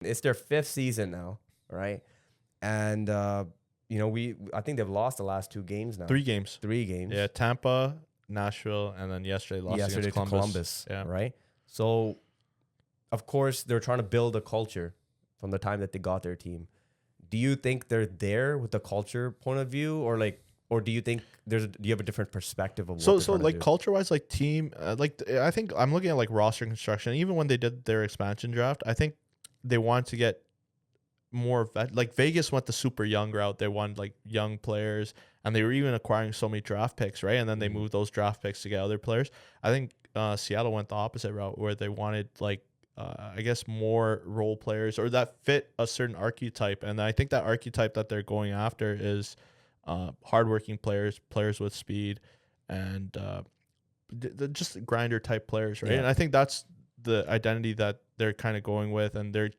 It's their 5th season now, right? And I think they've lost the last 2 games now. 3 games. 3 games. Yeah, Tampa, Nashville, and then yesterday lost against to Columbus. Yeah. Right? So, of course, they're trying to build a culture from the time that they got their team. Do you think they're there with the culture point of view, or do you think do you have a different perspective of what so like culture wise, like team, I think I'm looking at like roster construction. Even when they did their expansion draft, I think they wanted to get more like Vegas went the super young route. They wanted like young players, and they were even acquiring so many draft picks, right? And then they moved those draft picks to get other players. I think Seattle went the opposite route, where they wanted like I guess more role players or that fit a certain archetype. And I think that archetype that they're going after is hardworking players with speed, and just grinder type players, right? Yeah. And I think that's the identity that they're kind of going with, and their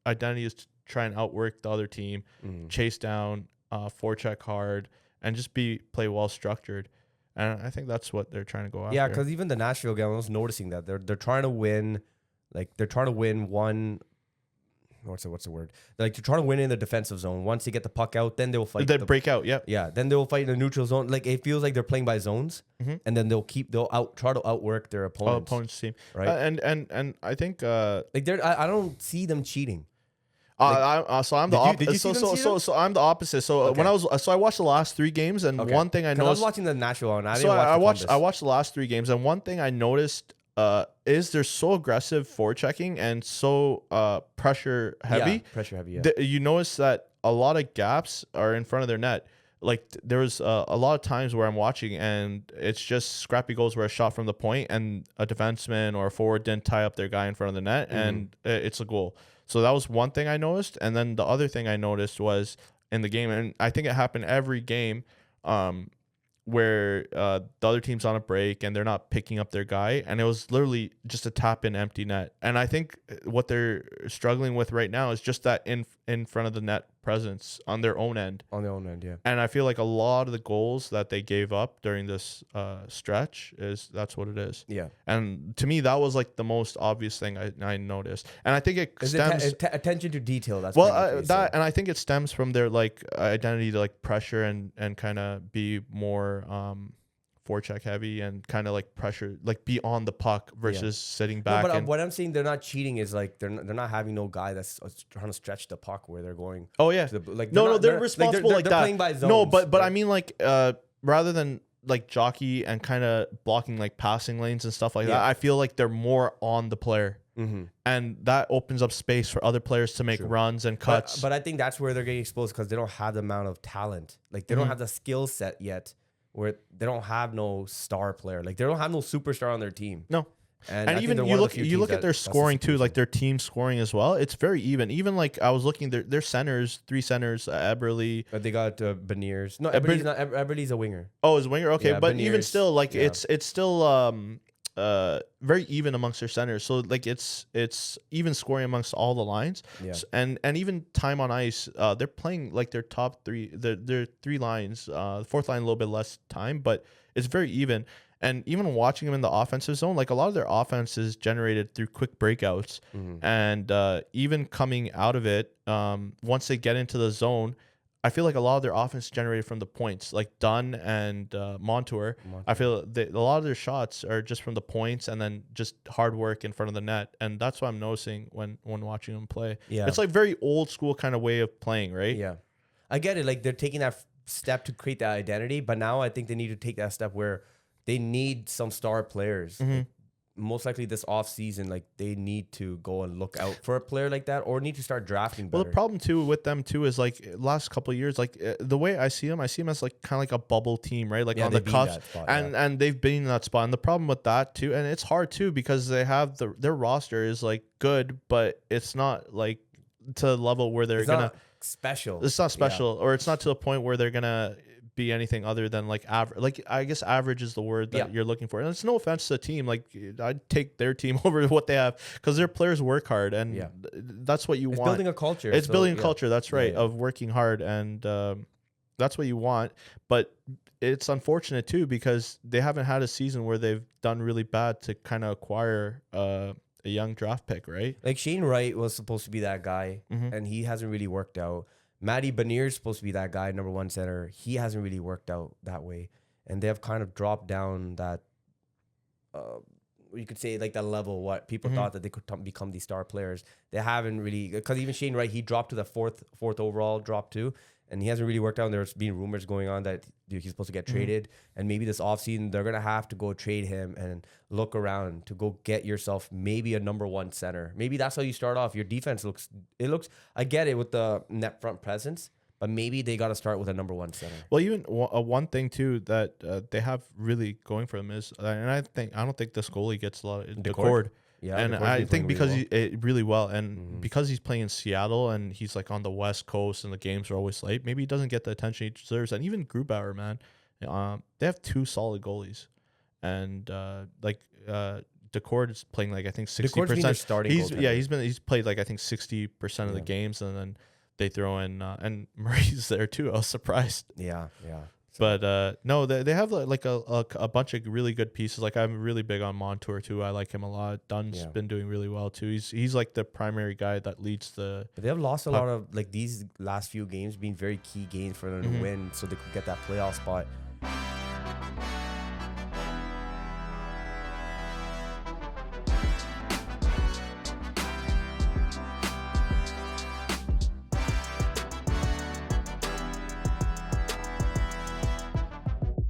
identity is to try and outwork the other team, chase down, forecheck hard, and just play well structured. And I think that's what they're trying to go after. Yeah, because even the Nashville game, I was noticing that they're trying to win. Like they're trying to win one. What's the word? Like they're trying to win in the defensive zone. Once they get the puck out, then they'll fight. They break out. Yep. Yeah. Then they'll fight in the neutral zone. Like it feels like they're playing by zones, and then they'll try to outwork their opponent's team. Right. And I think I don't see them cheating. So I'm the opposite. So I'm the opposite. So okay. I watched the last 3 games, and one thing I noticed. I was watching the Nashville one. I watched the last 3 games, and one thing I noticed is they're so aggressive forechecking and so pressure heavy. Yeah, pressure heavy. Yeah. You notice that a lot of gaps are in front of their net. Like there was a lot of times where I'm watching and it's just scrappy goals where a shot from the point and a defenseman or a forward didn't tie up their guy in front of the net, and it's a goal. So that was one thing I noticed. And then the other thing I noticed was in the game, and I think it happened every game, where the other team's on a break and they're not picking up their guy, and it was literally just a tap in empty net. And I think what they're struggling with right now is just that in front of the net presence on their own end. Yeah. And I feel like a lot of the goals that they gave up during this stretch that's what it is. Yeah. And to me, that was like the most obvious thing I noticed. And I think it stems attention to detail. That's and I think it stems from their like identity to like pressure and kind of be more forecheck heavy and kind of like pressure, like be on the puck versus sitting back. No, but what I'm saying, they're not cheating is like they're not having no guy that's trying to stretch the puck where they're going. Oh yeah, they're responsible like they're that. Playing by zones, no, but I mean like rather than like jockey and kind of blocking like passing lanes and stuff like that, I feel like they're more on the player. And that opens up space for other players to make runs and cuts. But I think that's where they're getting exposed because they don't have the amount of talent. Like they don't have the skill set yet. Where they don't have no star player, like they don't have no superstar on their team. No, and even you look at their scoring too, like their team scoring as well. It's very even. Even like I was looking, their centers, 3 centers, Eberle. But they got Beniers. No, Eberle's a winger. Oh, is a winger. Okay, but Beniers, even still, like it's still very even amongst their centers. So like it's even scoring amongst all the lines. Yeah. And even time on ice, they're playing like their top 3, their 3 lines, the 4th line a little bit less time, but it's very even. And even watching them in the offensive zone, like a lot of their offense is generated through quick breakouts. And even coming out of it, once they get into the zone, I feel like a lot of their offense generated from the points, like Dunn and Montour. I feel a lot of their shots are just from the points and then just hard work in front of the net. And that's what I'm noticing when watching them play. Yeah. It's like very old school kind of way of playing, right? Yeah. I get it. Like they're taking that step to create that identity, but now I think they need to take that step where they need some star players. Like, most likely this off season, like they need to go and look out for a player like that, or need to start drafting better. Well, the problem too with them too is like last couple of years, like the way I see them as like kind of like a bubble team, right? Like on the cusp, and they've been in that spot. And the problem with that too, and it's hard too because they have their roster is like good, but it's not like to the level where they're gonna special. It's not special, or it's not to the point where they're gonna be anything other than like average. Like I guess average is the word that you're looking for. And it's no offense to the team. Like I'd take their team over what they have because their players work hard, and that's what you want. Building a culture. It's building a culture. That's right, of working hard, and that's what you want. But it's unfortunate too because they haven't had a season where they've done really bad to kind of acquire a young draft pick, right? Like Shane Wright was supposed to be that guy, and he hasn't really worked out. Matty Beniers supposed to be that guy, number one center. He hasn't really worked out that way, and they have kind of dropped down that. You could say like that level. What people thought that they could become these star players, they haven't really. Because even Shane Wright, he dropped to the fourth overall, drop too, and he hasn't really worked out. And there's been rumors going on that he's supposed to get traded, and maybe this offseason they're gonna have to go trade him and look around to go get yourself maybe a number one center. Maybe that's how you start off. Your defense looks. I get it with the net front presence. But maybe they got to start with a number one center. Well, even one thing too that they have really going for them is, and I don't think this goalie gets a lot of Decord. Yeah, and Decord's I been think playing because really he really well, and because he's playing in Seattle and he's like on the West Coast and the games are always late, maybe he doesn't get the attention he deserves. And even Grubauer, man, they have two solid goalies, and Decord is playing like I think 60%. Starting. He's played like I think 60% of the games, and then they throw in and Murray's there too. I was surprised. Yeah. But no, they have like a bunch of really good pieces. Like I'm really big on Montour too. I like him a lot. Dunn's been doing really well too. He's like the primary guy that leads the. But they have lost a lot of like these last few games being very key games for them to win, so they could get that playoff spot.